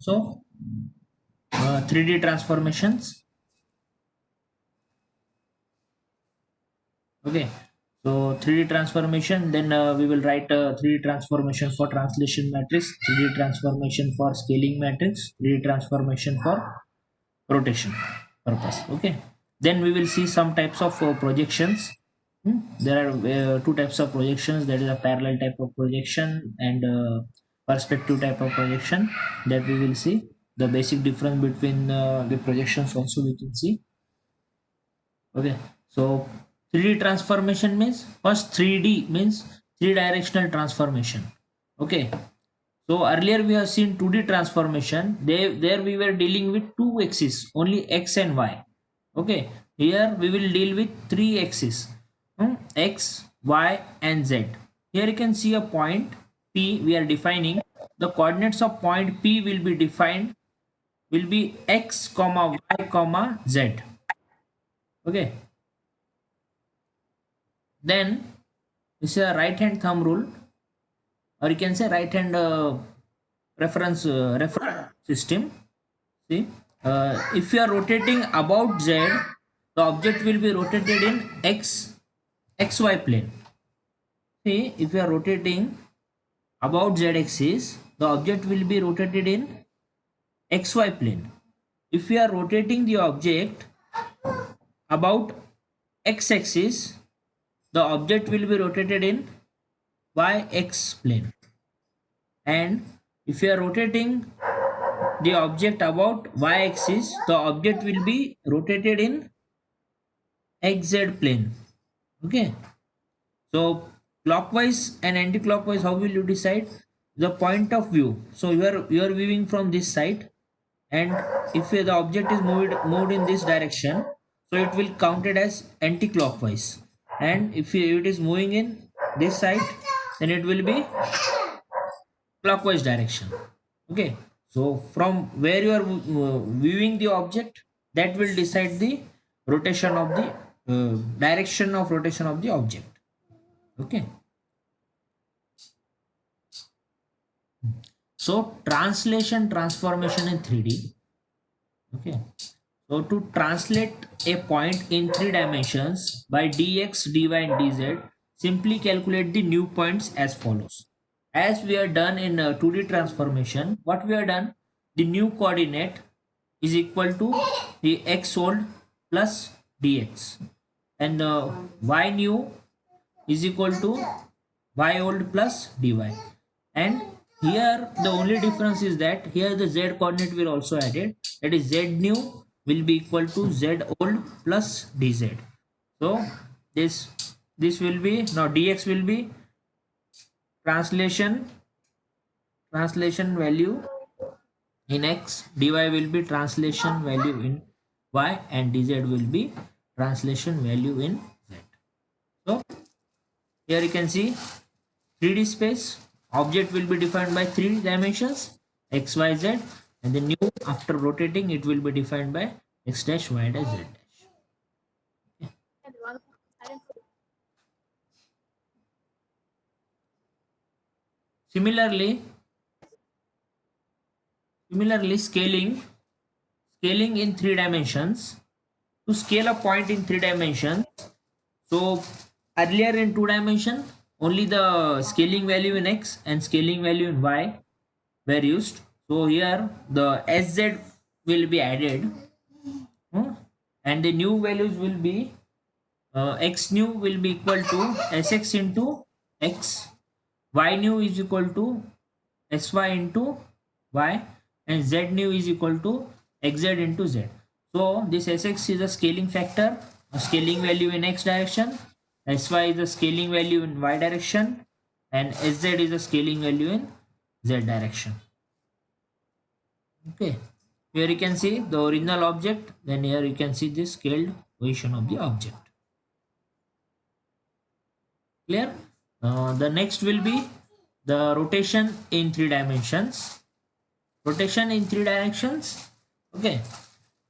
So 3D transformations. Okay, so 3D transformation, then we will write 3D transformation for translation matrix, 3D transformation for scaling matrix, 3D transformation for rotation purpose. Okay, then we will see some types of projections. There are two types of projections, that is a parallel type of projection and perspective type of projection, that we will see the basic difference between the projections also we can see. Okay, so 3D transformation means first 3D means three directional transformation. Okay, so earlier we have seen 2D transformation. There we were dealing with two axes, only x and y. Okay, here we will deal with three axes, x, y, and z. Here you can see a point P. We are defining the coordinates of point P will be defined will be x comma y comma z. Okay, then this is a right hand thumb rule, or you can say right hand reference system. See, if you are rotating about z, the object will be rotated in xy plane. See, if you are rotating about z axis, the object will be rotated in xy plane. If you are rotating the object about x axis, the object will be rotated in yx plane. And if you are rotating the object about y-axis, the object will be rotated in xz plane. Okay, so clockwise and anti-clockwise, how will you decide? The point of view. So you are viewing from this side, and if the object is moved in this direction, so it will counted as anti-clockwise. And if it is moving in this side, then it will be clockwise direction. Okay, so from where you are viewing the object, that will decide the rotation of the direction of rotation of the object. Okay, so translation transformation in 3D. Okay, so to translate a point in 3 dimensions by dx, dy, and dz, simply calculate the new points as follows. As we are done in 2D transformation, what we are done, the new coordinate is equal to the x old plus dx, and y new is equal to y old plus dy. And here the only difference is that here the z coordinate will also added, that is z new will be equal to z old plus dz. So this will be, now dx will be translation value in x, dy will be translation value in y, and dz will be translation value in z. So here you can see 3D space, object will be defined by 3 dimensions x, y, z, and the new after rotating it will be defined by x dash, y dash, z dash. Similarly, scaling in 3 dimensions. To scale a point in 3 dimensions, so earlier in 2 dimension, only the scaling value in x and scaling value in y were used. So here the sz will be added, and the new values will be x new will be equal to sx into x, y new is equal to sy into y, and z new is equal to xz into z. So this sx is a scaling factor, a scaling value in x direction, sy is a scaling value in y direction, and sz is a scaling value in z direction. Okay, here you can see the original object, then here you can see the scaled position of the object. Clear? The next will be the rotation in 3 dimensions. Rotation in 3 directions. Okay,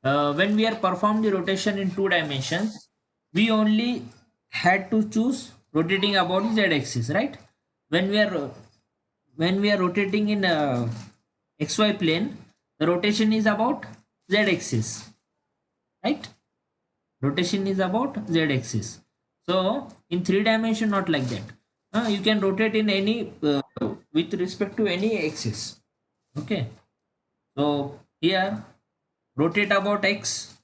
when we are perform the rotation in 2 dimensions, we only had to choose rotating about the z-axis, right? When we are rotating in xy plane, The rotation is about z axis, right? Rotation is about z axis. So in three dimension, not like that. You can rotate in any with respect to any axis. Okay, so here rotate about x.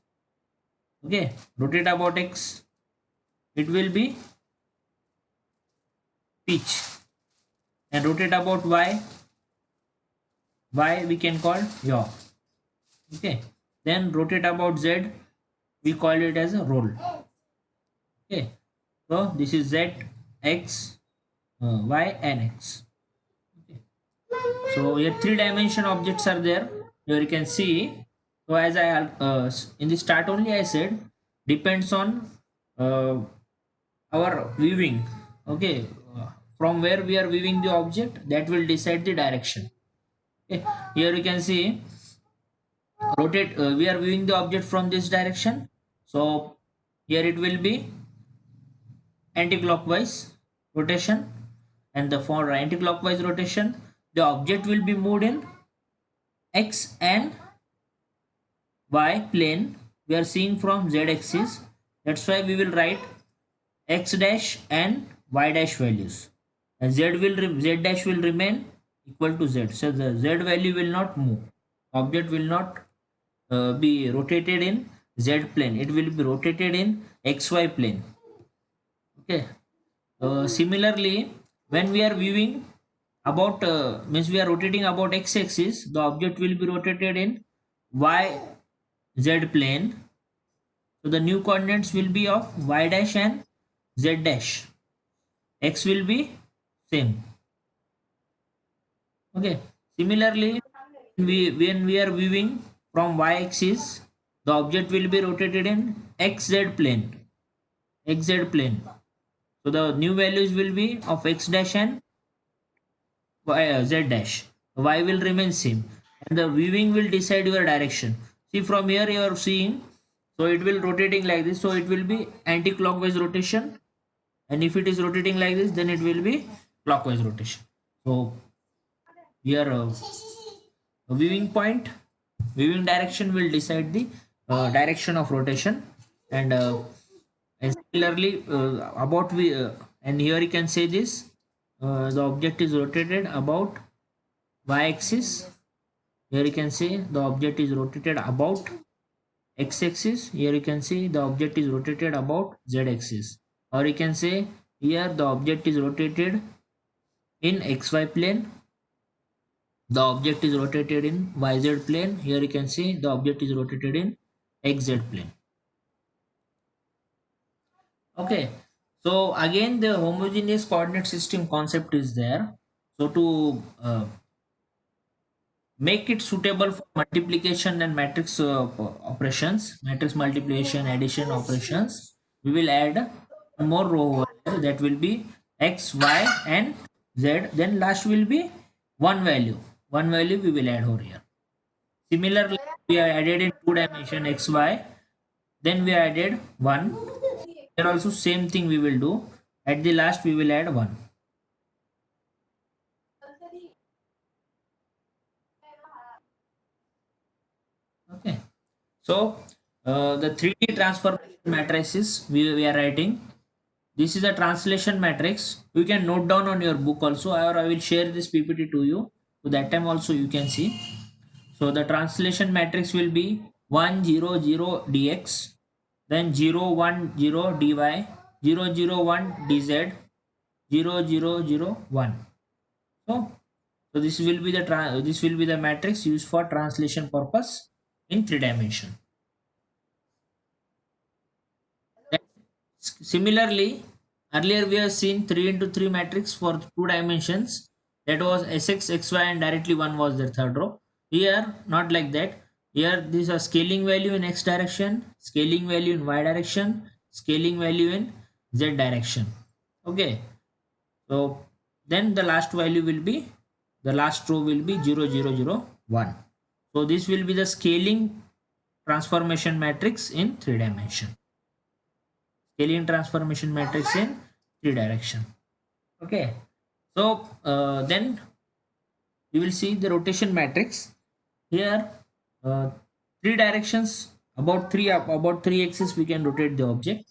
Okay, rotate about x, it will be pitch. And rotate about y we can call yaw. Okay, then rotate about z, we call it as a roll. Okay, so this is z, x, y and x. Okay. So here three dimension objects are there. Here you can see. So as I in the start only I said, depends on uh, our viewing. Okay, from where we are viewing the object, that will decide the direction. Okay, here you can see rotate. We are viewing the object from this direction. So here it will be anti-clockwise rotation, and the for anti-clockwise rotation, the object will be moved in x and y plane. We are seeing from z axis. That's why we will write x dash and y dash values, and z dash will remain equal to z. So the z value will not move. Object will not be rotated in z plane. It will be rotated in xy plane. Okay. Similarly, when we are viewing about means we are rotating about x axis, the object will be rotated in y z plane. So the new coordinates will be of y dash and z dash. X will be same. Okay. Similarly, when we are viewing from y axis, the object will be rotated in xz plane. Xz plane. So the new values will be of x dash and y, z dash. Y will remain same, and the viewing will decide your direction. See, from here you are seeing, so it will rotating like this. So it will be anti-clockwise rotation, and if it is rotating like this, then it will be clockwise rotation. So here viewing point, viewing direction will decide the direction of rotation. And similarly about we and here you can say this, the object is rotated about y-axis. Here you can see the object is rotated about x-axis. Here you can see the object is rotated about z-axis. Or you can say here the object is rotated in xy plane. The object is rotated in yz plane. Here you can see the object is rotated in xz plane. Okay, so again the homogeneous coordinate system concept is there. So to make it suitable for multiplication and matrix operations, matrix multiplication, addition operations, we will add one more row over here, that will be x, y and z. Then last will be one value we will add over here. Similarly, we are added in two dimension x, y, then we added 1. Here also same thing we will do. At the last we will add 1. Okay, so the 3D transformation matrices we are writing. This is a translation matrix. You can note down on your book also, or I will share this PPT to you. So that time also you can see. So the translation matrix will be 1 0 0 dx, then 0 1 0 dy, 0 0 1 dz, 0 0 0 1. So this will be the matrix used for translation purpose in three dimension. Similarly, earlier we have seen 3 into 3 matrix for two dimensions. That was sx, xy, and directly 1 was the third row. Here, not like that. Here, these are scaling value in x direction, scaling value in y direction, scaling value in z direction. Okay. So then the last value will be, the last row will be 0 0 0 1. So this will be the scaling transformation matrix in three dimension. Scaling transformation matrix in three direction. Okay, so then we will see the rotation matrix. Here uh, three directions, about three axes we can rotate the object.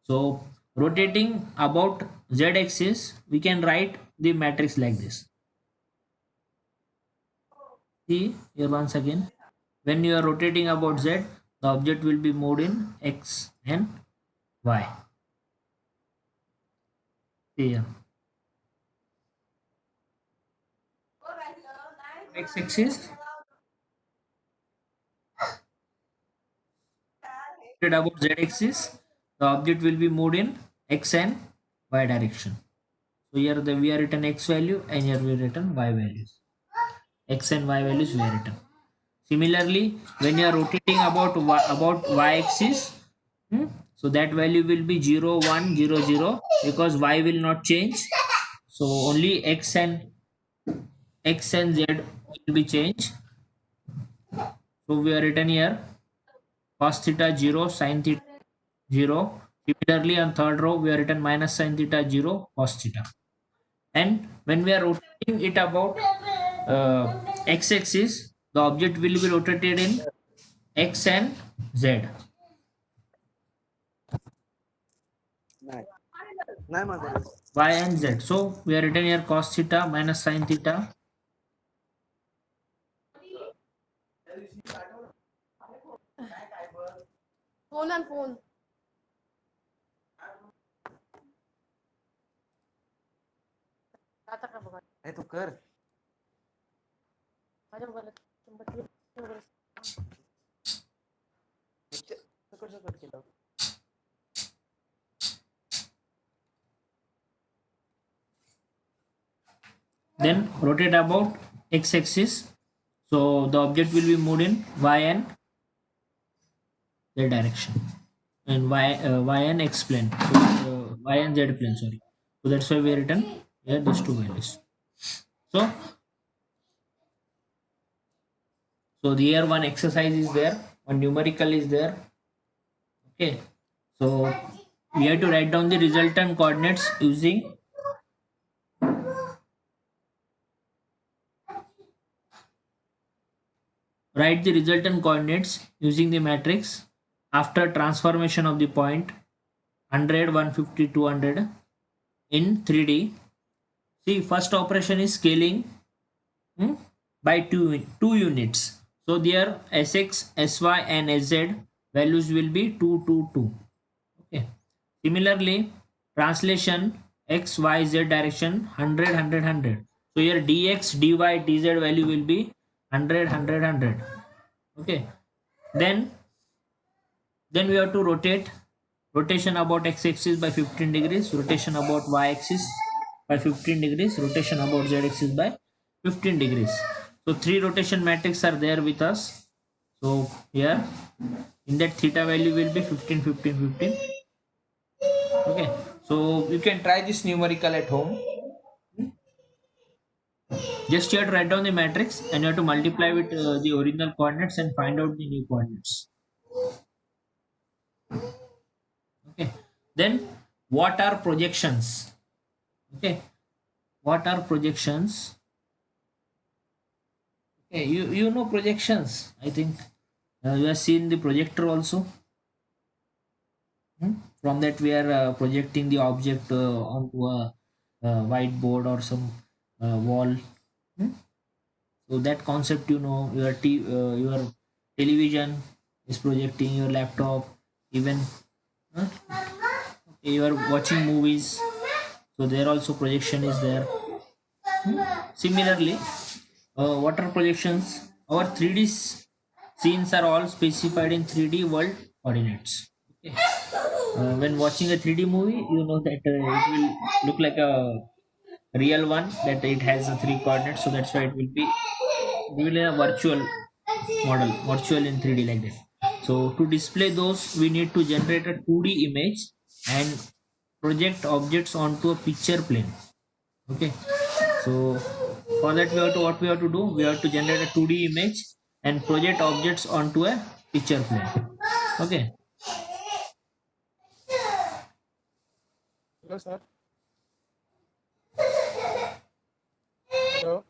So rotating about z axis, we can write the matrix like this. See here once again, when you are rotating about z, the object will be moved in x and y. See here, x axis about z axis, the object will be moved in x and y direction. So here we are written x value and here we written y values. X and y values we are written. Similarly, when you are rotating about y axis, so that value will be 0 1 0 0 because y will not change. So only x and z will be changed. So we are written here cos theta 0 sin theta 0. Similarly on third row we are written minus sin theta 0 cos theta. And when we are rotating it about x axis, the object will be rotated in x and z. नाही नाही माझं Y and z. So we are written here cos theta minus sin theta. Phone आण phone आता का बघा हे तू कर माझ्या मोबाईलात सकट सकट केलं Then rotate about x axis. So the object will be moved in y and z direction, and y and x plane. So y and z plane. Sorry. So that's why we are written here these two values. So here one exercise is there, one numerical is there. Okay. So we have to write down the resultant coordinates using write the resultant coordinates using the matrix after transformation of the point 100 150 200 in 3D. See, first operation is scaling by two units. So there sx, sy and sz values will be 2 2 2. Okay. Similarly, translation x y z direction 100 100 100. So here dx dy dz value will be 100 100 100. Okay. Then we have to rotation about x axis by 15 degrees, rotation about y axis by 15 degrees, rotation about z axis by 15 degrees. So three rotation matrix are there with us. So here in that theta value will be 15 15 15. Okay, so you can try this numerical at home. Just you have to write down the matrix and you have to multiply with the original coordinates and find out the new coordinates. Okay, then what are projections? Okay, what are projections? Okay, you know projections. I think you have seen the projector also. From that we are projecting the object onto a whiteboard or some wall. So that concept, you know, your television is projecting, your laptop, even you are watching movies, so there also projection is there. Similarly, water projections, our 3D scenes are all specified in 3D world coordinates. Okay. When watching a 3D movie, you know that it will look like a real one, that it has a three coordinates, so that's why it will be really a virtual model, virtual in 3D like that. So to display those, we need to generate a 2D image and project objects onto a picture plane. Okay, so for that what we have to do, we have to generate a 2D image and project objects onto a picture plane. Okay. Hello, sir. Hello.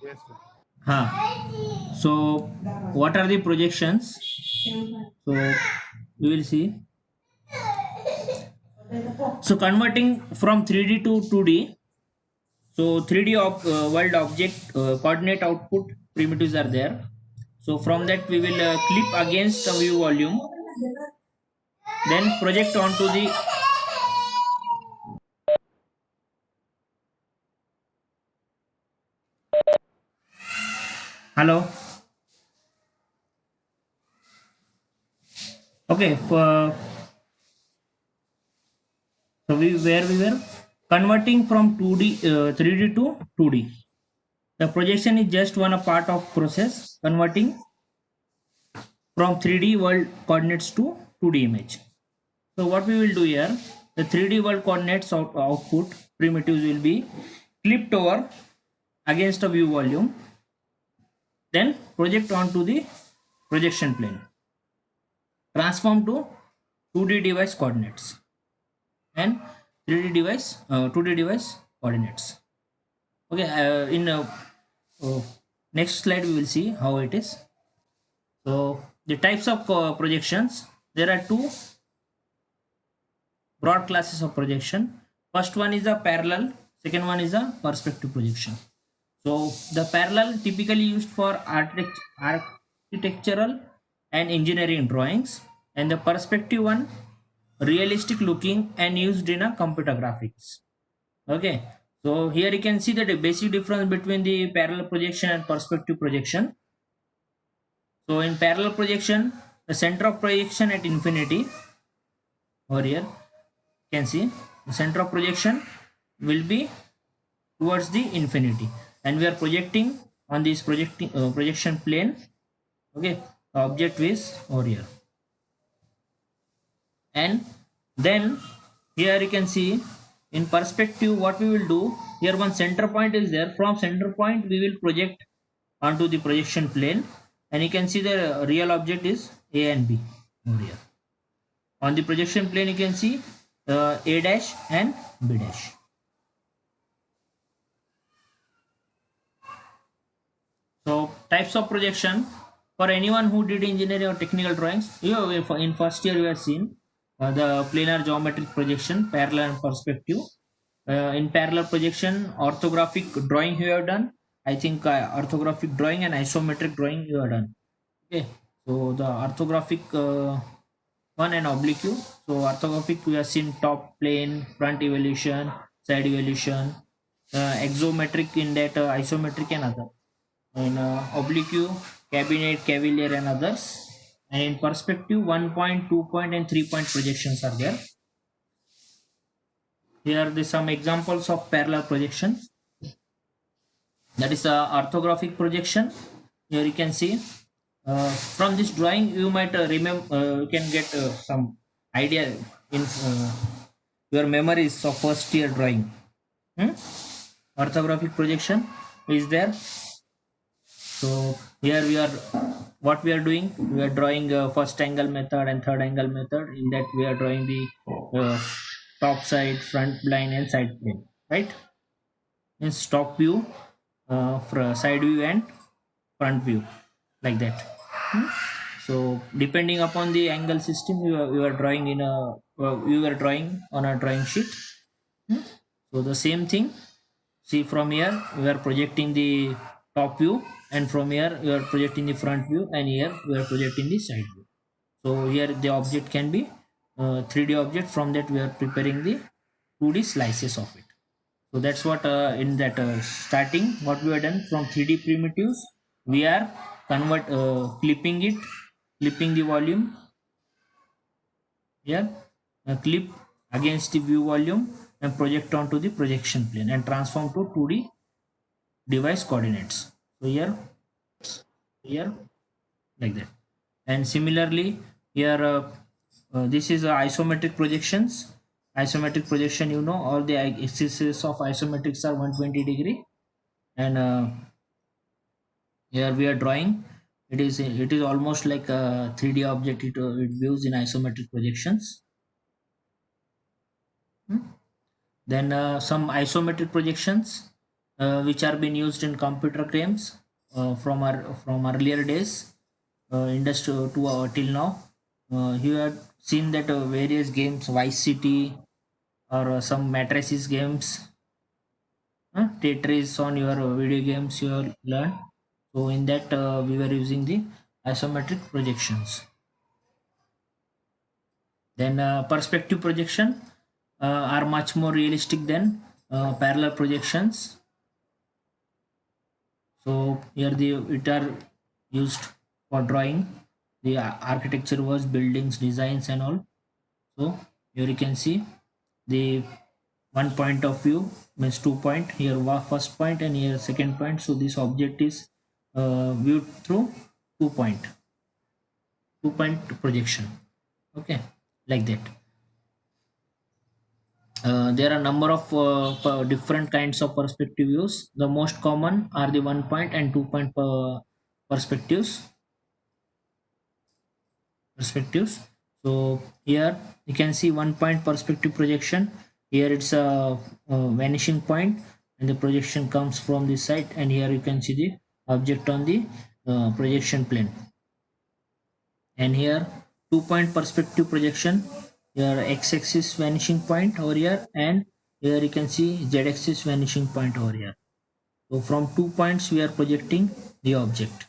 Yes, sir. So what are the projections? So we will see. So converting from 3D to 2D. So 3D world object coordinate output primitives are there. So from that we will clip against a view volume, then project onto the. Hello. Okay. So we were converting from 2D 3D to 2D. The projection is just one a part of process converting from 3D world coordinates to 2D image. So what we will do here, the 3D world coordinates output primitives will be clipped over against a view volume, then project onto the projection plane, transform to 2D device coordinates and 2D device coordinates. Okay, in uh, next slide we will see how it is. So the types of projections, there are two broad classes of projection. First one is a parallel, second one is a perspective projection. So the parallel typically used for architectural and engineering drawings, and the perspective one realistic looking and used in a computer graphics. Okay, so here you can see the basic difference between the parallel projection and perspective projection. So in parallel projection, the center of projection at infinity, over here you can see the center of projection will be towards the infinity, and we are projecting on this projection plane. Okay, the object is over here, and then here you can see in perspective what we will do. Here one center point is there. From center point we will project onto the projection plane, and you can see the real object is A and B over here. On the projection plane you can see A dash and B dash. So types of projection, for anyone who did engineering or technical drawings, in first year you have seen the planar geometric projection, parallel and perspective. In parallel projection, orthographic drawing you have done. I think orthographic drawing and isometric drawing you have done. Okay, so the orthographic one and oblique. So orthographic we have seen top plane, front evolution, side evolution, exometric in that isometric and other. In oblique, cabinet, cavalier and others. And in perspective, 1 point, 2 point and 3 point projections are there. Here are some examples of parallel projection. That is orthographic projection. Here you can see from this drawing you might remember, you can get some idea in your memories of first year drawing. Orthographic projection is there. So here we are, what we are doing, we are drawing first angle method and third angle method. In that we are drawing the top side, front plane and side plane, right? In top view, side view and front view, like that. So depending upon the angle system, you are drawing in a you are drawing on a drawing sheet. So the same thing. See, from here we are projecting the top view, and from here we are projecting the front view, and here we are projecting the side view. So here the object can be 3D object. From that we are preparing the 2D slices of it. So that's what in that starting what we have done from 3D primitives, we are clipping the volume here, clip against the view volume and project onto the projection plane and transform to 2D device coordinates. So here like that. And similarly here this is isometric projections. Isometric projection, you know, all the axes of isometrics are 120 degree, and here we are drawing, it is almost like a 3D object. It views in isometric projections. Then some isometric projections, which are being used in computer games from earlier days, industry to till now. You have seen that various games, Vice City or some matrices games, Tetris on your video games you have learned. So in that we were using the isometric projections. Then perspective projection are much more realistic than parallel projections. So here the it are used for drawing the architecture was buildings designs and all. So here you can see the one point of view means 2 point, here first point and here second point. So this object is viewed through 2 point, 2 point projection. Okay, like that. There are a number of different kinds of perspective views. The most common are the 1 point and 2 point perspectives. So here you can see 1 point perspective projection. Here it's a vanishing point and the projection comes from this side, and here you can see the object on the projection plane. And here 2 point perspective projection, here x-axis vanishing point over here, and here you can see z-axis vanishing point over here. So from 2 points we are projecting the object.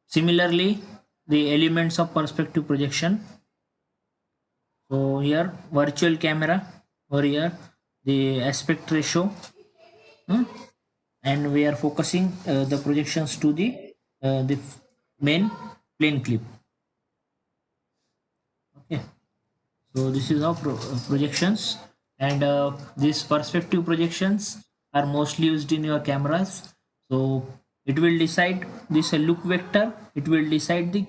Similarly, the elements of perspective projection. So here virtual camera, or here the aspect ratio, and we are focusing the projections to the main plane clip. Okay, so this is how projections, and these perspective projections are mostly used in your cameras. So it will decide this look vector, it will decide the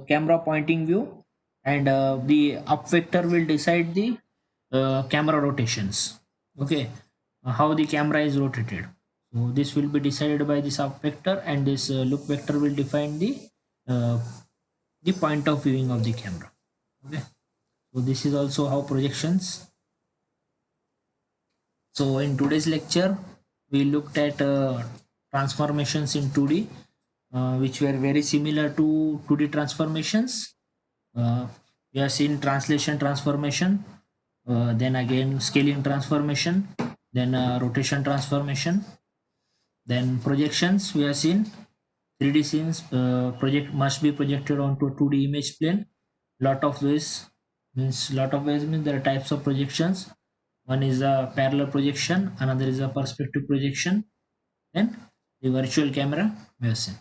camera pointing view, and the up vector will decide the camera rotations. Okay, how the camera is rotated. So this will be decided by this up vector, and this look vector will define the point of viewing of the camera. Okay, so this is also how projections. So in today's lecture we looked at transformations in 2D, which were very similar to 2D transformations. We have seen translation transformation, then again scaling transformation, then rotation transformation, then projections. We have seen 3D scenes project must be projected onto a 2D image plane. Lot of ways means there are types of projections. One is a parallel projection, another is a perspective projection, then the virtual camera we have seen.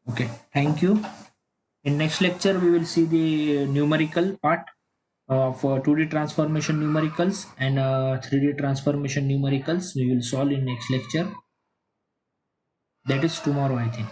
Okay, thank you. In next lecture we will see the numerical part for 2D transformation numericals and 3D transformation numericals we will solve in next lecture. That is tomorrow, I think.